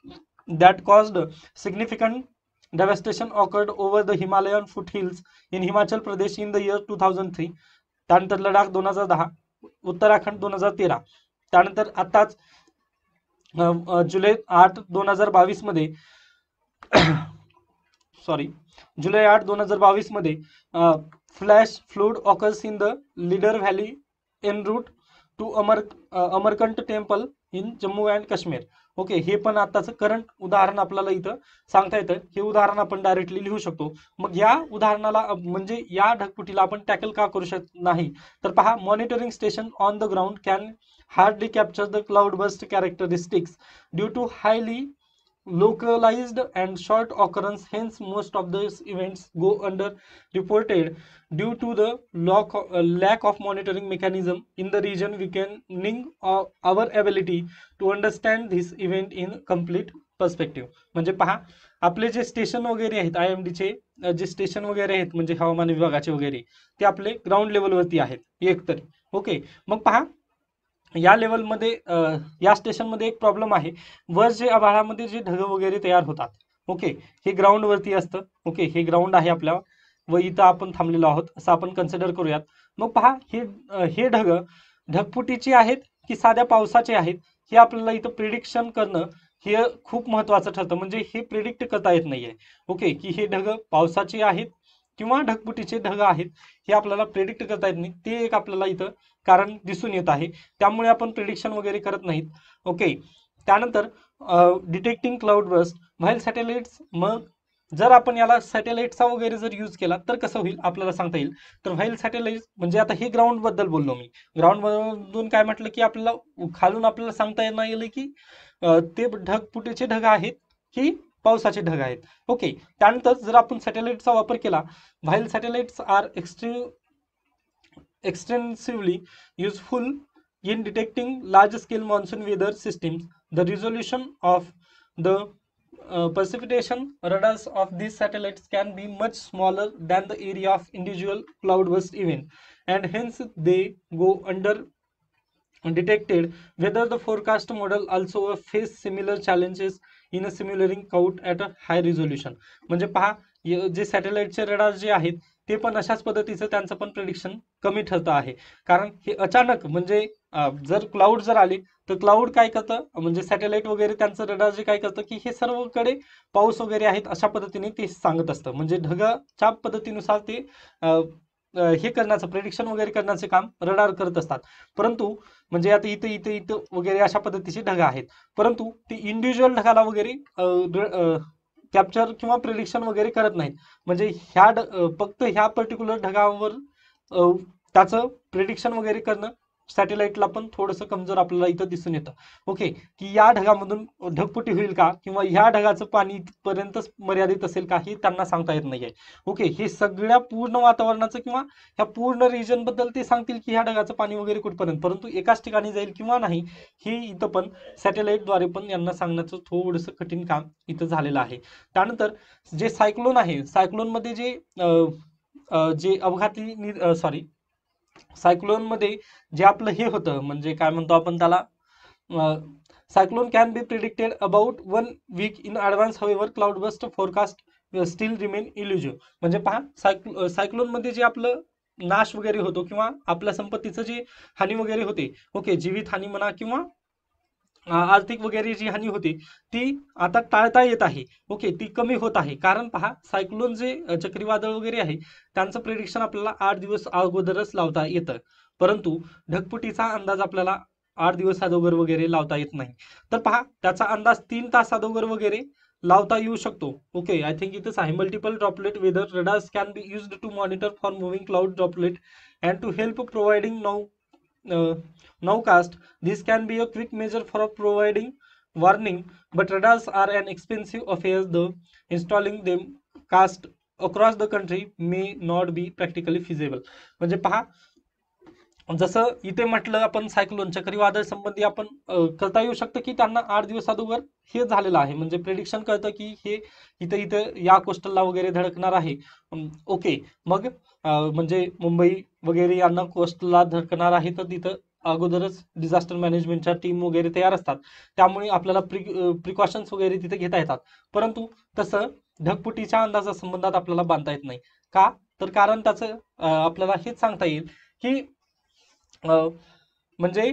that caused significant devastation occurred over the Himalayan foothills in Himachal Pradesh in the year 2003. त्यानंतर लडाख 2010, उत्तराखंड 2013. त्यानंतर आताच जुलै 8 2022 मध्ये जुलै 8 2022 मध्ये flash flood occurs in the Lidder valley en route to Amarnath temple in Jammu and Kashmir. Okay, हे पण आताचं current उदाहरण आपल्याला इथं सांगता येतं. हे उदाहरण आपण डायरेक्टली लिहू शकतो. मग या उदाहरणाला म्हणजे या ढगफुटीला आपण टॅकल का करू शकत नाही, तर पहा monitoring station on the ground can hardly capture the cloudburst characteristics due to highly localized and short occurrence. Hence most of these events go under reported due to the lack of monitoring mechanism in the region, weakening our ability to understand this event in complete perspective. म्हणजे पहा आपले जे station वगैरे आहेत IMD चे जे station वगैरे आहेत म्हणजे हवामान विभागाचे वगैरे ते आपले ग्राउंड लेवलवरती आहेत एक तरी. ओके, मग पहा या लेवलमध्ये या स्टेशनमध्ये एक प्रॉब्लेम आहे. वर जे आभाळामध्ये जे ढग वगैरे तयार होतात, ओके, हे ग्राउंड वरती असतं. ओके, हे ग्राउंड आहे आपल्या व इथं आपण थांबलेलो आहोत असं आपण कन्सिडर करूयात. मग पहा हे ढगफुटीचे आहेत की साध्या पावसाचे आहेत हे आपल्याला इथं प्रिडिक्शन करणं हे खूप महत्वाचं ठरतं. म्हणजे हे प्रिडिक्ट करता येत नाहीये. ओके, की हे ढग पावसाचे आहेत किंवा ढगफुटीचे ढग आहेत हे आपल्याला प्रिडिक्ट करता येत नाही. ते एक आपल्याला इथं कारण दिसून येत आहे. त्यामुळे आपण प्रिडिक्शन वगैरे करत नाहीत. ओके, त्यानंतर detecting cloud burst while satellites. मग जर आपण याला सॅटेलाइटचा वगैरे जर यूज केला तर कसं होईल आपल्याला सांगता येईल. तर व्हाईल सॅटेलाइट म्हणजे आता हे ग्राउंड बद्दल बोललो मी. ग्राउंड मधून काय म्हटलं की आपल्याला खालून आपल्याला सांगता येणार येईल की ते ढगफुटीचे ढग आहेत की पावसाचे ढग आहेत. ओके, त्यानंतर जर आपण सॅटेलाइटचा वापर केला, while satellites are extensively useful in detecting large scale monsoon weather systems. The resolution of the precipitation radars of these satellites can be much smaller than the area of individual cloudburst event, and hence they go under detected. Whether the forecast model also face similar challenges in a simulating out at a high resolution. म्हणजे पहा जे सॅटेलाइटचे radar जे आहेत ते पण अशाच पद्धतीचं त्यांचं पण प्रेडिक्शन कमी ठरतं आहे. कारण हे अचानक म्हणजे जर क्लाउड जर आले तर क्लाउड काय करतं म्हणजे सॅटेलाइट वगैरे त्यांचं रडार जे काय करतं की हे सर्वकडे पाऊस वगैरे आहेत अशा पद्धतीने ते सांगत असतं. म्हणजे ढगाच्या पद्धतीनुसार ते हे करण्याचं प्रेडिक्शन वगैरे करण्याचे काम रडार करत असतात. परंतु म्हणजे आता इथं इथं इथं वगैरे अशा पद्धतीचे ढग आहेत, परंतु ते इंडिव्हिज्युअल ढगाला वगैरे कॅप्चर किंवा प्रिडिक्शन वगैरे करत नाहीत. म्हणजे फक्त ह्या पर्टिक्युलर ढगावर त्याचं प्रिडिक्शन वगैरे करणं सॅटेलाइटला पण थोडंसं कमजोर आपल्याला इथं दिसून येतं. ओके, की या ढगामधून ढगफुटी होईल का किंवा ह्या ढगाचं पाणी इथपर्यंतच मर्यादित असेल का हे त्यांना सांगता येत नाहीये. ओके, हे सगळ्या पूर्ण वातावरणाचं किंवा ह्या पूर्ण रिजन बद्दल ते सांगतील की ह्या ढगाचं पाणी वगैरे कुठपर्यंत, परंतु एकाच ठिकाणी जाईल किंवा नाही हे इथं पण सॅटेलाइटद्वारे पण यांना सांगण्याचं थोडंसं कठीण काम इथं झालेलं आहे. त्यानंतर जे सायक्लोन आहे, सायक्लोनमध्ये जे अपघाती सायक्लोन मध्ये जे आपलं हे होतं म्हणजे काय म्हणतो आपण त्याला, cyclone can be predicted about 1 week in advance. हवेवर cloud burst forecast still remain elusive. म्हणजे पहा सायक्लोन मध्ये जे आपलं नाश वगैरे होतो किंवा आपल्या संपत्तीचं जे हानी वगैरे होते, ओके, जीवित हानी म्हणा किंवा आर्थिक वगैरे जी हानी होती ती आता टाळता येत आहे. ओके, ती कमी होत आहे. कारण पहा सायक्लोन जे चक्रीवादळ वगैरे आहे त्यांचं प्रिडिक्शन आपल्याला 8 दिवस अगोदरच लावता येतं, परंतु ढगफुटीचा अंदाज आपल्याला 8 दिवस अगोदर वगैरे लावता येत नाही. तर पहा त्याचा अंदाज 3 तास अगोदर वगैरे लावता येऊ शकतो. ओके, आय थिंक इथंच आहे. Multiple droplet weather radars can be used to monitor for moving cloud droplet and to help providing nowcast. This can be a quick measure for providing warning, but radars are an expensive affair. The installing them cost across the country may not be practically feasible. म्हणजे पहा, जसं इथे म्हटलं आपण cyclone चक्रीवादळ संबंधी आपण करता येऊ शकतं की त्यांना 8 दिवस अगोदर हे झालेलं आहे, म्हणजे प्रेडिक्शन कळतं की हे इथे इथे या कोस्टलला वगैरे धडकणार आहे. ओके, मग म्हणजे मुंबई वगैरे यांना कोस्टलला धडकणार आहे, तर तिथं अगोदरच डिझास्टर मॅनेजमेंटच्या टीम वगैरे तयार असतात, त्यामुळे आपल्याला प्रिकॉशन्स वगैरे तिथे घेता येतात. परंतु तसं ढगफुटीच्या अंदाजासंबंधात आपल्याला बांधता येत नाही. का? तर कारण त्याचं आपल्याला हेच सांगता येईल की म्हणजे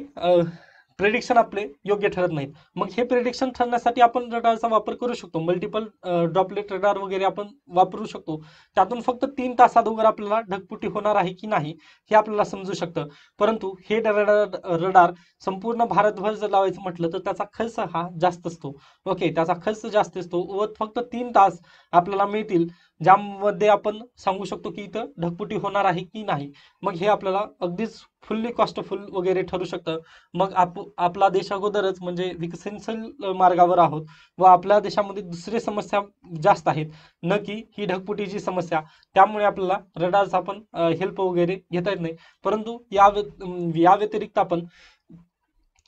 प्रेडिक्शन आपले योग्य ठरत नाहीत. मग हे प्रेडिक्शन ठरण्यासाठी आपण रडारचा वापर करू शकतो, मल्टिपल ड्रॉपलेट रडार वगैरे आपण वापरू शकतो. त्यातून फक्त 3 तास अगोदर आपल्याला ढगफुटी होणार आहे की नाही हे आपल्याला समजू शकतं. परंतु हे रडार संपूर्ण भारतभर जर लावायचं म्हटलं तर त्याचा खर्च हा जास्त असतो. ओके, त्याचा खर्च जास्त असतो व फक्त 3 तास आपल्याला मिळतील, ज्यामध्ये आपण सांगू शकतो की इथं ढगफुटी होणार आहे की नाही. मग हे आपल्याला अगदीच फुल्ली कॉस्टफुल वगैरे ठरू शकतं. मग आपला देश अगोदरच म्हणजे विकसनशील मार्गावर आहोत व आपल्या देशामध्ये दुसरी समस्या जास्त आहेत, न की ही ढगफुटीची समस्या. त्यामुळे आपल्याला रडारचा पण हेल्प वगैरे घेता येत नाही. परंतु या व्यतिरिक्त आपण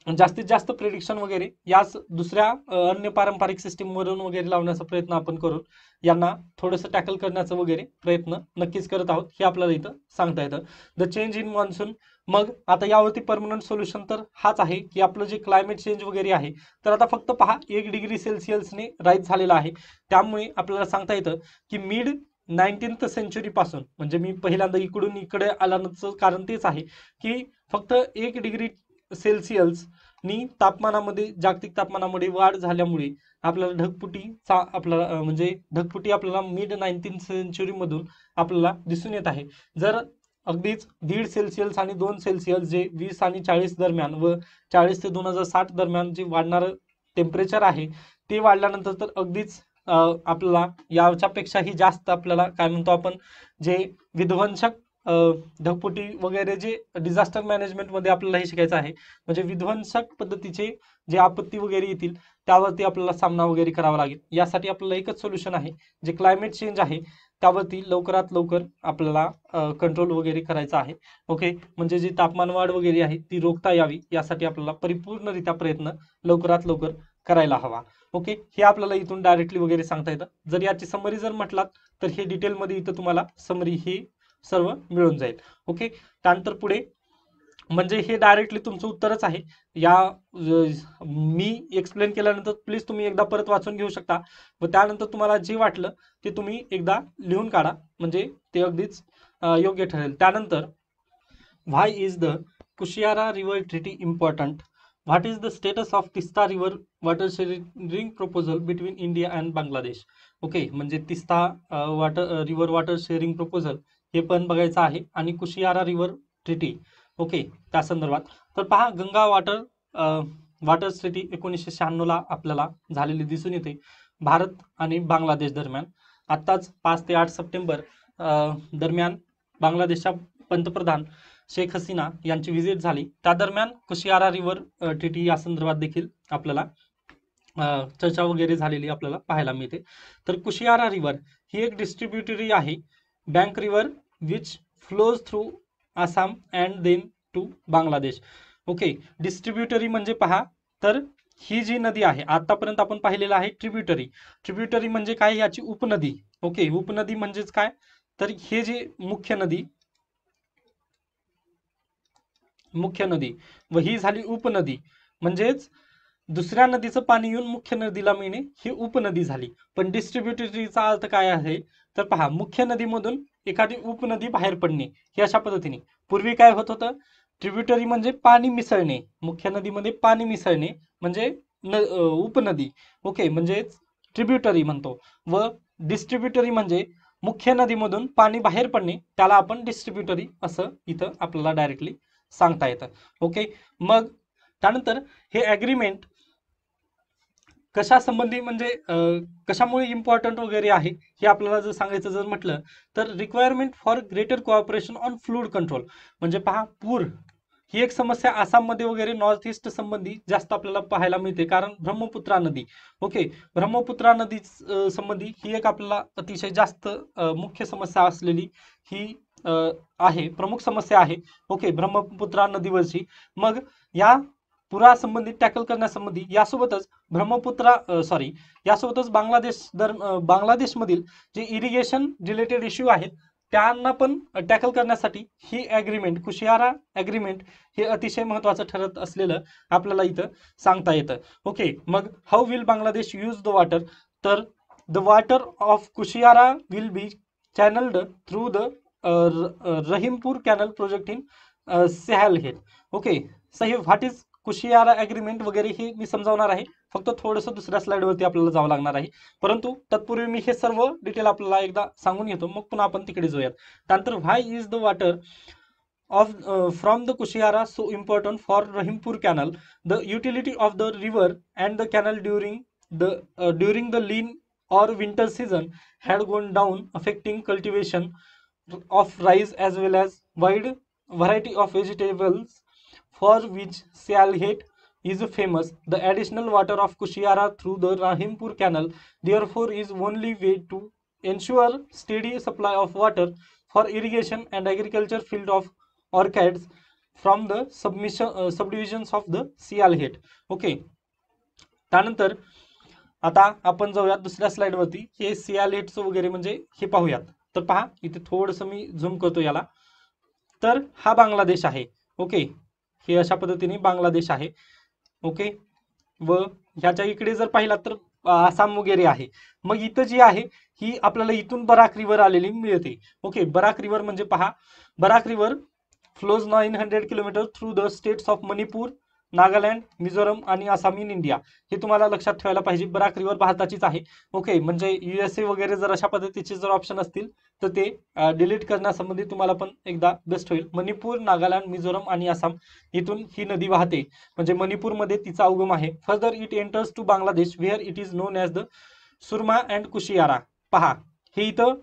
जास्तीत जास्त प्रेडिक्शन वगैरे याच दुसऱ्या अन्य पारंपरिक सिस्टीम वरून वगैरे लावण्याचा प्रयत्न आपण करून यांना थोडंसं टॅकल करण्याचा वगैरे प्रयत्न नक्कीच करत आहोत, हे आपल्याला इथं सांगता येतं. The change in monsoon. मग आता यावरती परमनंट सोल्युशन तर हाच आहे की आपलं जे क्लायमेट चेंज वगैरे आहे, तर आता फक्त पहा 1 डिग्री सेल्सिअसने राईज झालेला आहे. त्यामुळे आपल्याला सांगता येतं की मिड 19th सेंचुरी पासून, म्हणजे मी पहिल्यांदा इकडून इकडे आल्याचं कारण तेच आहे की फक्त 1 डिग्री सेल्सिअस नी तापमानामध्ये, जागतिक तापमानामध्ये वाढ झाल्यामुळे आपल्याला ढगफुटीचा आपल्याला म्हणजे ढगफुटी आपल्याला मिड 19th सेंचुरी मधून आपल्याला दिसून येत आहे. जर अगदीच 1.5 सेल्सिअस आणि 2 सेल्सिअस जे 20 आणि 40 दरम्यान व 40 ते 2060 दरम्यान जे वाढणारं टेम्परेचर आहे ते वाढल्यानंतर तर अगदीच आपल्याला याच्यापेक्षाही जास्त आपल्याला काय म्हणतो आपण, जे विध्वंसक ढगफुटी वगैरे जे डिझास्टर मॅनेजमेंटमध्ये आपल्याला हे शिकायचं आहे, म्हणजे विध्वंसक पद्धतीचे जे आपत्ती वगैरे येतील त्यावरती आपल्याला सामना वगैरे करावा लागेल. यासाठी आपल्याला एकच सोल्युशन आहे, जे क्लायमेट चेंज आहे त्यावरती लवकरात लवकर आपल्याला कंट्रोल वगैरे करायचा आहे. ओके, म्हणजे जी तापमान वाढ वगैरे आहे ती रोखता यावी यासाठी आपल्याला परिपूर्णरित्या प्रयत्न लवकरात लवकर करायला हवा. ओके, हे आपल्याला इथून डायरेक्टली वगैरे सांगता येतं. जर याची समरी जर म्हटलात तर हे डिटेलमध्ये इथं तुम्हाला समरी ही सर्व मिळून जाईल. ओके, त्यानंतर पुढे म्हणजे हे डायरेक्टली तुमचं उत्तरच आहे. या मी एक्सप्लेन केल्यानंतर प्लीज तुम्ही एकदा परत वाचून घेऊ शकता व त्यानंतर तुम्हाला जे वाटलं ते तुम्ही एकदा लिहून काढा, म्हणजे ते अगदीच योग्य ठरेल. त्यानंतर why is the Kushiyara river treaty important? What is the status of Teesta river water sharing proposal between India and Bangladesh? Okay, म्हणजे Teesta river water sharing proposal हे पण बघायचं आहे आणि कुशियारा रिव्हर ट्रिटी, ओके, त्या संदर्भात. तर पहा, गंगा वॉटर ट्रिटी 1996 ला आपल्याला झालेली दिसून येते भारत आणि बांगलादेश दरम्यान. आत्ताच 5 ते 8 सप्टेंबर दरम्यान बांगलादेशच्या पंतप्रधान शेख हसीना यांची व्हिजिट झाली. त्या दरम्यान कुशियारा रिव्हर ट्रिटी या संदर्भात देखील आपल्याला चर्चा वगैरे झालेली आपल्याला पाहायला मिळते. तर कुशियारा रिव्हर ही एक डिस्ट्रीब्युटरी आहे, bank river which flows through Assam and then to Bangladesh. Okay, distributary म्हणजे पहा, तर ही जी नदी आहे आतापर्यंत आपण पाहिलेलं आहे ट्रिब्युटरी. ट्रिब्युटरी म्हणजे काय? याची उपनदी. ओके, उपनदी म्हणजेच काय? तर हे जे मुख्य नदी व ही झाली उपनदी, म्हणजेच दुसऱ्या नदीचं पाणी येऊन मुख्य नदीला मिळणे ही उपनदी झाली. पण डिस्ट्रीब्युटरीचा अर्थ काय आहे? तर पहा, मुख्य नदीमधून एखादी उपनदी बाहेर पडणे, हे अशा पद्धतीने. पूर्वी काय होत होतं? ट्रिब्युटरी म्हणजे पाणी मिसळणे, मुख्य नदीमध्ये पाणी मिसळणे म्हणजे उपनदी. ओके, म्हणजे ट्रिब्युटरी म्हणतो. व डिस्ट्रीब्युटरी म्हणजे मुख्य नदीमधून पाणी बाहेर पडणे, त्याला आपण डिस्ट्रीब्युटरी असं इथं आपल्याला डायरेक्टली सांगता येतं. ओके, मग त्यानंतर हे ॲग्रीमेंट कशा संबंधी म्हणजे कशामुळे इम्पॉर्टंट वगैरे आहे हे आपल्याला जर सांगायचं जर म्हटलं तर requirement for greater cooperation on fluid control. म्हणजे पहा, पूर ही एक समस्या आसाममध्ये वगैरे नॉर्थ ईस्ट संबंधी जास्त आपल्याला पाहायला मिळते, कारण ब्रह्मपुत्रा नदी, ओके, ब्रह्मपुत्रा नदी संबंधी ही एक आपल्याला अतिशय जास्त मुख्य समस्या असलेली ही आहे, प्रमुख समस्या आहे, ओके, ब्रह्मपुत्रा नदीवरची. मग या पुरा संबंधित टॅकल करण्यासंबंधी यासोबतच यासोबतच बांगलादेशमधील जे इरिगेशन रिलेटेड इश्यू आहेत त्यांना पण टॅकल करण्यासाठी ही ॲग्रीमेंट, कुशियारा ॲग्रीमेंट हे अतिशय महत्त्वाचं ठरत असलेलं आपल्याला इथं सांगता येतं. ओके, मग how will Bangladesh use the water, तर the water of Kushiyara will be channelled through the Rahimpur canal project in Sylhet. Okay, सही व्हॉट इज कुशियारा ॲग्रीमेंट वगैरे हे मी समजावणार आहे, फक्त थोडंसं दुसऱ्या स्लाइडवरती आपल्याला जावं लागणार आहे, परंतु तत्पूर्वी मी हे सर्व डिटेल आपल्याला एकदा सांगून येतो, मग पुन्हा आपण तिकडे जाऊयात. त्यानंतर why is the water of from the Kushiara so important for Rahimpur Canal, the utility of the river and the canal during the lean or winter season had gone down, affecting cultivation of rice as well as wide variety of vegetables for which Sialhet is famous. The additional water of Kushiara through the Rahimpur Canal therefore is only way to ensure steady supply of water for irrigation and agriculture field of orchids from the subdivisions of the Sialhet. Okay, त्यानंतर आता आपण जाऊयात दुसऱ्या स्लाइडवरती, हे सियालहेटचं वगैरे म्हणजे हे पाहूयात. तर पहा इथे थोडंसं मी झूम करतो याला. तर हा बांगलादेश आहे, ओके, हे अशा पद्धतीने बांगलादेश आहे, ओके, व ह्याच्या इकडे जर पाहिला तर आसाम वगैरे आहे. मग इथं जी आहे ही आपल्याला इथून बराक रिव्हर आलेली मिळते. ओके, बराक रिव्हर म्हणजे पहा, Barak river flows 900 kilometre through the states of Manipur, Nagaland, Mizoram आणि आसाम इन इंडिया. हे तुम्हाला लक्षात ठेवायला पाहिजे, बराक रिव्हर भारताचीच आहे. ओके, म्हणजे USA वगैरे जर अशा पद्धतीचे जर ऑप्शन असतील तर ते डिलीट करण्यासंबंधी तुम्हाला पण एकदा बेस्ट होईल. मणिपूर, नागालँड, मिझोरम आणि आसाम इथून ही नदी वाहते, म्हणजे मणिपूरमध्ये तिचा उगम आहे. Further it enters to Bangladesh where it is known as the Surma and Kushiyara. पहा, हे इथं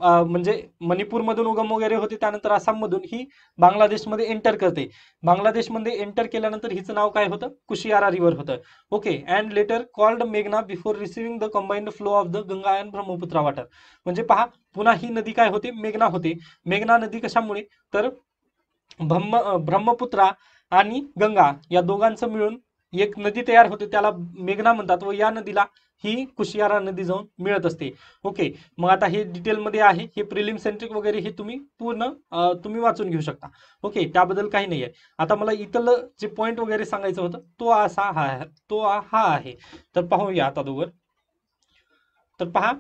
म्हणजे मणिपूरमधून उगम वगैरे होते, त्यानंतर आसाममधून ही बांगलादेशमध्ये एंटर करते. बांगलादेशमध्ये एंटर केल्यानंतर हिचं नाव काय होतं, कुशियारा रिव्हर होतं. ओके, अँड लेटर कॉल्ड मेघना before receiving the combined flow of the Ganga and Brahmaputra water. म्हणजे पहा, पुन्हा ही नदी काय होते, मेघना होते. मेघना नदी कशामुळे, तर ब्रह्मपुत्रा आणि गंगा या दोघांचं मिळून एक नदी तयार होते, त्याला मेघना म्हणतात, व या नदीला ही कुशियारा नदी जाऊन मिळत असते. ओके, मग आता हे डिटेलमध्ये आहे, हे प्रिलिम सेंट्रिक वगैरे हे तुम्ही पूर्ण तुम्ही वाचून घेऊ शकता. ओके, त्याबद्दल काही नाही आहे. आता मला इथलं जे पॉईंट वगैरे सांगायचं होतं तो असा हा आहे. तर पाहूया आता दोघं. तर पहा,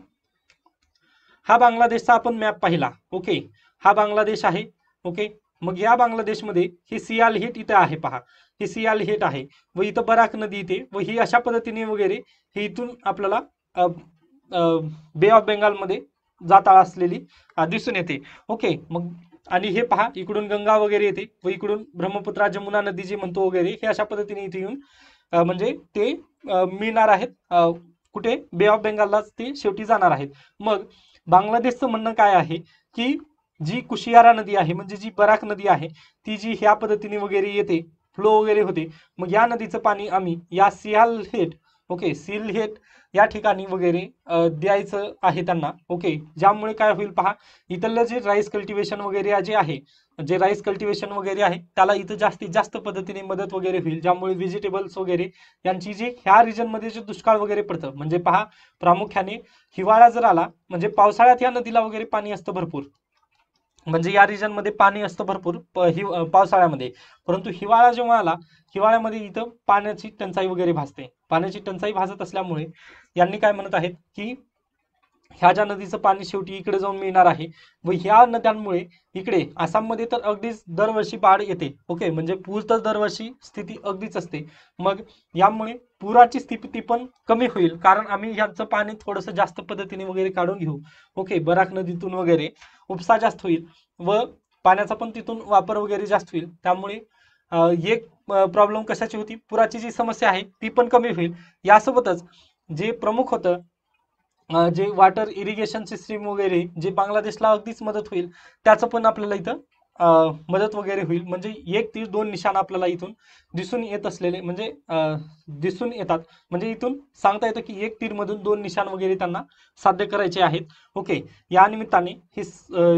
हा बांगलादेशचा आपण मॅप पाहिला. ओके, हा बांगलादेश आहे. ओके, मग या बांगलादेशमध्ये हे सियालहेट इथं आहे, पहा, हे सियालहेट आहे व इथं बराक नदी इथे, व ही अशा पद्धतीने वगैरे हे इथून आपल्याला बे ऑफ बेंगालमध्ये जाता असलेली दिसून येते. ओके, मग आणि हे पहा, इकडून गंगा वगैरे येते व इकडून ब्रह्मपुत्रा, जमुना नदी जी म्हणतो वगैरे, हे अशा पद्धतीने इथे येऊन म्हणजे ते मिळणार आहेत कुठे, बे ऑफ बेंगाललाच ते शेवटी जाणार आहेत. मग बांगलादेशचं म्हणणं काय आहे की जी कुशियारा नदी आहे, म्हणजे जी बराक नदी आहे, ती जी ह्या पद्धतीने वगैरे येते, फ्लो वगैरे होते, मग या नदीचं पाणी आम्ही या सियालहेट, ओके, सिलहेट या ठिकाणी वगैरे द्यायचं आहे त्यांना. ओके, ज्यामुळे काय होईल पहा, इथलं जे राईस कल्टिवेशन वगैरे जे आहे, जे राईस कल्टिवेशन वगैरे आहे त्याला इथं जास्तीत जास्त पद्धतीने मदत वगैरे होईल, ज्यामुळे व्हेजिटेबल्स वगैरे यांची जी ह्या रिजनमध्ये जे दुष्काळ वगैरे पडतं, म्हणजे पहा, प्रामुख्याने हिवाळा जर आला, म्हणजे पावसाळ्यात या नदीला वगैरे पाणी असतं भरपूर, म्हणजे या रिजनमध्ये पाणी असतं भरपूर पावसाळ्यामध्ये, परंतु हिवाळा जेव्हा आला, हिवाळ्यामध्ये इथं पाण्याची टंचाई वगैरे भासते. पाण्याची टंचाई भासत असल्यामुळे यांनी काय म्हणत आहेत की ह्या ज्या नदीचं पाणी शेवटी इकडे जाऊन मिळणार आहे, व ह्या नद्यांमुळे इकडे आसाममध्ये तर अगदीच दरवर्षी बाढ येते. ओके, म्हणजे पूर तर दरवर्षी स्थिती अगदीच असते. मग यामुळे पुराची स्थिती पण कमी होईल, कारण आम्ही ह्याचं पाणी थोडंसं जास्त पद्धतीने वगैरे काढून घेऊ. ओके, बराक नदीतून वगैरे उपसा जास्त होईल व पाण्याचा पण तिथून वापर वगैरे जास्त होईल, त्यामुळे एक प्रॉब्लेम कशाची होती, पुराची जी समस्या आहे ती पण कमी होईल. यासोबतच जे प्रमुख होतं, जे वॉटर इरिगेशन सिस्टीम वगैरे जे बांगलादेशला अगदीच मदत होईल, त्याचं पण आपल्याला इथं मदत वगैरे होईल. म्हणजे 1 तीर 2 निशाण आपल्याला इथून दिसून येत असलेले म्हणजे दिसून येतात. म्हणजे इथून सांगता येतं की 1 तीर मधून 2 निशाण वगैरे त्यांना साध्य करायचे आहेत. ओके, या निमित्ताने ही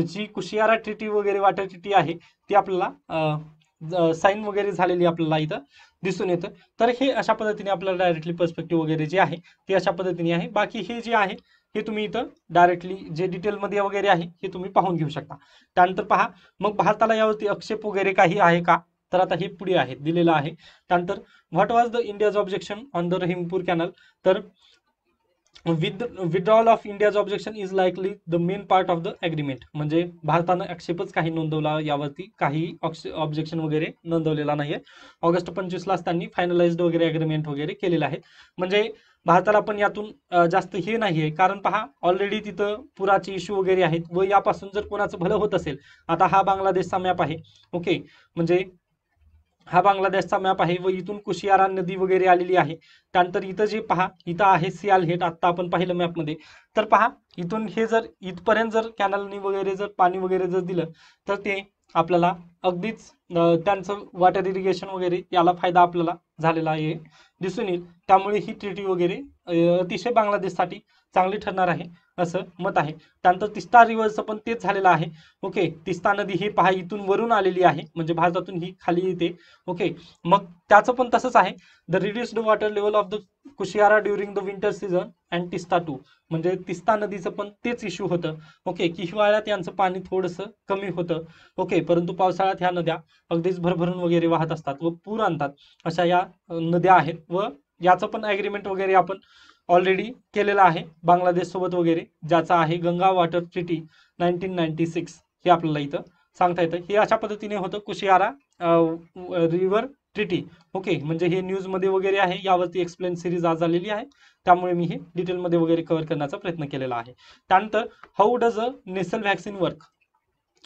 जी कुशियारा ट्रिटी वगैरे वाटर ट्रिटी आहे ती आपल्याला साईन वगैरे झालेली आपल्याला इथं दिसून येतं. तर हे अशा पद्धतीने आपल्याला डायरेक्टली पर्स्पेक्टिव्ह वगैरे जे आहे ते अशा पद्धतीने आहे. बाकी हे जे आहे हे तुम्ही इथं डायरेक्टली जे डिटेलमध्ये वगैरे आहे हे तुम्ही पाहून घेऊ शकता. त्यानंतर पहा, मग भारताला यावरती आक्षेप वगैरे काही आहे का, तर आता हे पुढे आहे दिलेलं आहे. त्यानंतर what was the India's objection on the Rahimpur canal, तर withdrawal of India's objection is likely the main part of the agreement. म्हणजे भारतानं आक्षेपच काही नोंदवला, यावरती काही ऑब्जेक्शन वगैरे नोंदवलेला नाहीये. ऑगस्ट 25लाच त्यांनी फायनलाइज्ड वगैरे ॲग्रीमेंट वगैरे केलेलं आहे. म्हणजे भारताला पण यातून जास्त हे नाहीये, कारण पहा ऑलरेडी तिथं पुराचे इश्यू वगैरे आहेत व यापासून जर कोणाचं भलं होत असेल, आता हा बांगलादेशचा मॅप आहे. ओके, म्हणजे हा बांगलादेशचा मॅप आहे व इथून कुशियारा नदी वगैरे आलेली आहे. त्यानंतर इथं जे पहा, इथं आहे सियाल हेट, आता आपण पाहिलं मॅपमध्ये. तर पहा, इथून हे जर इथपर्यंत जर कॅनलनी वगैरे जर पाणी वगैरे जर दिलं तर ते आपल्याला अगदीच त्यांचं वॉटर इरिगेशन वगैरे याला फायदा आपल्याला झालेला आहे दिसून येईल. त्यामुळे ही ट्रिटी वगैरे अतिशय बांगलादेशसाठी चांगली ठरणार आहे असं मत आहे. त्यानंतर तिस्ता रिव्हरचं पण तेच झालेलं आहे. ओके, तिस्ता नदी ही पहा इथून वरून आलेली आहे, म्हणजे भारतातून ही खाली येते. ओके, मग त्याचं पण तसंच आहे. The reduced water level of the Kushiyara during the winter season and Teesta too, म्हणजे तिस्ता नदीचं पण तेच इश्यू होतं. ओके, की हिवाळ्यात यांचं पाणी थोडंसं कमी होतं. ओके, परंतु पावसाळ्यात ह्या नद्या अगदीच भरभरून वगैरे वाहत असतात व पूर आणतात, अशा या नद्या आहेत. व याचं पण ॲग्रीमेंट वगैरे आपण ऑलरेडी केलेला आहे बांगलादेश सोबत वगैरे, ज्याचा आहे गंगा वॉटर ट्रिटी 1996, हे आपल्याला इथं सांगता येतं. हे अशा पद्धतीने होतं कुशियारा रिव्हर ट्रिटी. ओके, म्हणजे हे न्यूजमध्ये वगैरे आहे, यावरती एक्सप्लेन सिरीज आज आलेली आहे, त्यामुळे मी हे डिटेलमध्ये वगैरे कव्हर करण्याचा प्रयत्न केलेला आहे. त्यानंतर how does a nasal vaccine work,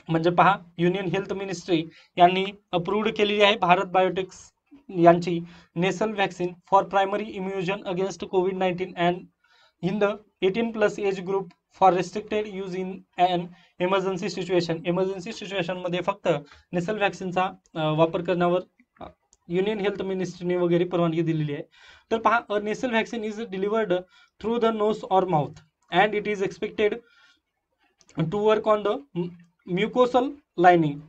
म्हणजे पहा युनियन हेल्थ मिनिस्ट्री यांनी अप्रूव्ड केलेली आहे भारत बायोटेक्स यांची nasal vaccine for primary immunization against COVID अँड and in 18+ age group for restricted use in an emergency situation. Emergency सिच्युएशनमध्ये फक्त नेसल व्हॅक्सिनचा वापर करण्यावर युनियन हेल्थ मिनिस्ट्रीने वगैरे परवानगी दिलेली आहे. तर पहा, a nasal vaccine is delivered through the nose or mouth and it is expected to work on the mucosal lining,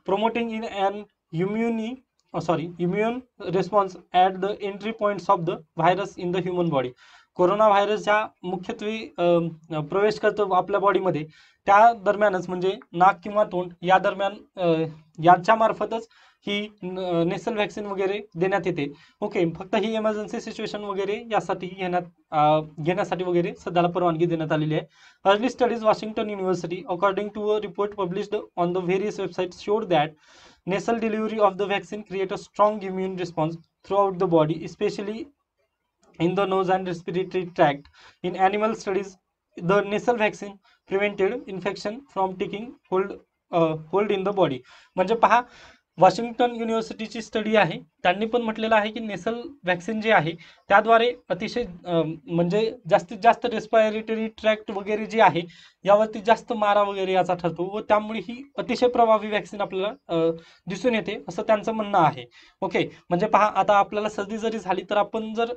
promoting in an immune response at the entry points of the virus in the human body. Corona virus ज्या मुख्यत्वे प्रवेश करतो आपल्या बॉडीमध्ये, त्या दरम्यानच म्हणजे नाक किंवा तोंड या दरम्यान याच्या मार्फतच ही नेसल व्हॅक्सिन वगैरे देण्यात येते. ओके, फक्त ही इमर्जन्सी सिच्युएशन वगैरे यासाठी घेण्यासाठी वगैरे सध्याला परवानगी देण्यात आलेली आहे. Early studies Washington University according to a report published on the various websites showed that nasal delivery of the vaccine create a strong immune response throughout the body, especially in the nose and respiratory tract. In animal studies, the nasal vaccine prevented infection from taking hold in the body. म्हणजे पहा, Washington युनिव्हर्सिटीची study आहे, त्यांनी पण म्हटलेलं आहे की नेसल vaccine जे आहे त्याद्वारे अतिशय म्हणजे जास्तीत जास्त रेस्पिरेटरी ट्रॅक्ट वगैरे जे आहे यावरती जास्त मारा वगैरे याचा ठरतो व त्यामुळे ही अतिशय प्रभावी व्हॅक्सिन आपल्याला दिसून येते असं त्यांचं म्हणणं आहे. ओके, म्हणजे पहा, आता आपल्याला सर्दी जरी झाली तर आपण जर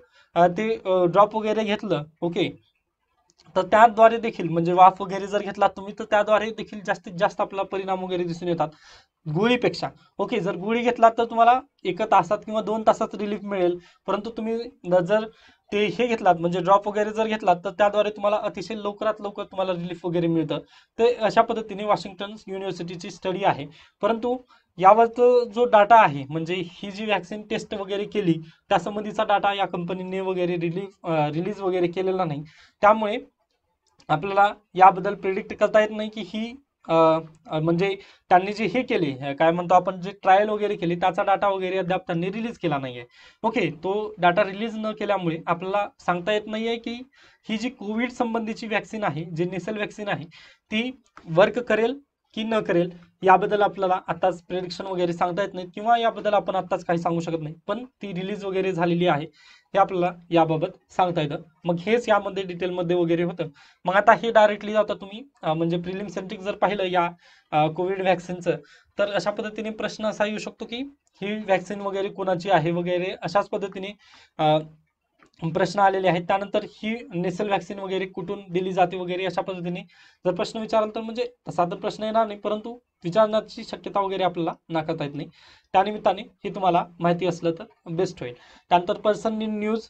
ते ड्रॉप वगैरे घेतलं, ओके, तर त्याद्वारे देखील म्हणजे वाफ वगैरे जर घेतला तुम्ही तर त्याद्वारे देखील जास्तीत जास्त आपला परिणाम वगैरे दिसून येतात गोळीपेक्षा. ओके, जर गोळी घेतलात तर तुम्हाला 1 तासात किंवा 2 तासात रिलीफ मिळेल, परंतु तुम्ही जर ते हे घेतलात म्हणजे ड्रॉप वगैरे जर घेतलात तर त्याद्वारे तुम्हाला अतिशय लवकरात लवकर तुम्हाला रिलीफ वगैरे मिळतं. ते अशा पद्धतीने वॉशिंग्टन युनिव्हर्सिटीची स्टडी आहे. परंतु यावरचा जो डाटा आहे म्हणजे ही जी व्हॅक्सिन टेस्ट वगैरे केली त्यासंबंधीचा डाटा या कंपनीने वगैरे रिलीज वगैरे केलेला नाही, त्यामुळे आपल्याला याबद्दल प्रिडिक्ट करता येत नाही की ही म्हणजे त्यांनी जे हे केले काय म्हणतो आपण जे ट्रायल वगैरे केली त्याचा डाटा वगैरे अद्याप त्यांनी रिलीज केला नाहीये. ओके, तो डाटा रिलीज न केल्यामुळे आपल्याला सांगता येत नाहीये की ही जी कोविड संबंधीची व्हॅक्सिन आहे, जी नेसल व्हॅक्सिन आहे ती वर्क करेल की न करेल याबद्दल आपल्याला आताच प्रेडिक्शन वगैरे सांगता येत नाही, किंवा याबद्दल आपण आताच काही सांगू शकत नाही, पण ती रिलीज वगैरे झालेली आहे हे आपल्याला याबाबत सांगता येतं. मग हेच यामध्ये डिटेलमध्ये वगैरे होतं. मग आता हे डायरेक्टली आता तुम्ही म्हणजे प्रिलिम सेंट्रिक जर पाहिलं या कोविड व्हॅक्सिनचं, तर अशा पद्धतीने प्रश्न असा येऊ शकतो की ही व्हॅक्सिन वगैरे कोणाची आहे वगैरे अशाच पद्धतीने प्रश्न आलेले आहेत. त्यानंतर ही नेसल व्हॅक्सिन वगैरे कुठून दिली जाते वगैरे अशा पद्धतीने जर प्रश्न विचारला तर म्हणजे तसा तर प्रश्न येणार नाही, परंतु विचारण्याची शक्यता वगैरे आपल्याला नाकारता येत नाही. त्यानिमित्ताने हे तुम्हाला माहिती असलं तर बेस्ट होईल. त्यानंतर person in news,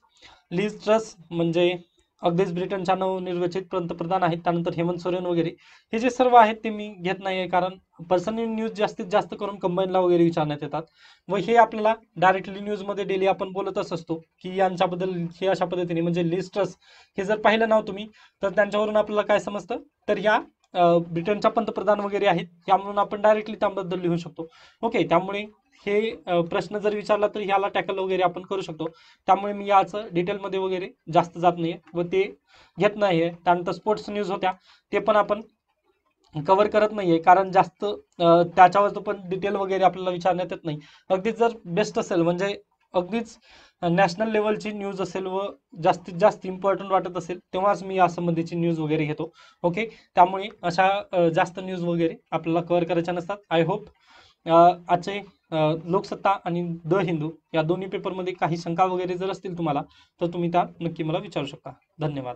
Liz Truss म्हणजे अगदीच ब्रिटनच्या नवनिर्वाचित पंतप्रधान आहेत. त्यानंतर हेमंत सोरेन वगैरे हे जे सर्व आहेत ते मी घेत नाही आहे, कारण पर्सन इन न्यूज जास्तीत जास्त करून कंबाईनला वगैरे विचारण्यात येतात व हे आपल्याला डायरेक्टली न्यूजमध्ये डेली आपण बोलतच असतो की यांच्याबद्दल हे अशा पद्धतीने म्हणजे लिज ट्रस हे जर पाहिलं नाव तुम्ही तर त्यांच्यावरून आपल्याला काय समजतं, तर ह्या ब्रिटनच्या पंतप्रधान वगैरे आहेत, यामधून आपण डायरेक्टली त्याबद्दल लिहू शकतो. ओके, त्यामुळे हे प्रश्न जर विचारला तर ह्याला टॅकल वगैरे आपण करू शकतो. त्यामुळे मी याचं डिटेलमध्ये वगैरे जास्त जात नाहीये व ते घेत नाहीये. त्यानंतर स्पोर्ट्स न्यूज होत्या ते पण आपण कव्हर करत नाहीये, कारण जास्त त्याच्यावर पण डिटेल वगैरे आपल्याला विचारण्यात येत नाही. अगदीच जर बेस्ट असेल म्हणजे अगदीच नॅशनल लेवलची न्यूज असेल व जास्तीत जास्त इम्पॉर्टंट वाटत असेल तेव्हाच मी यासंबंधीची न्यूज वगैरे घेतो. ओके, त्यामुळे अशा जास्त न्यूज वगैरे आपल्याला कव्हर करायच्या नसतात. आय होप आजचे लोकसत्ता आणि द हिंदू या दोन्ही पेपरमध्ये काही शंका वगैरे जर असतील तुम्हाला तर तुम्ही त्या नक्की मला विचारू शकता. धन्यवाद.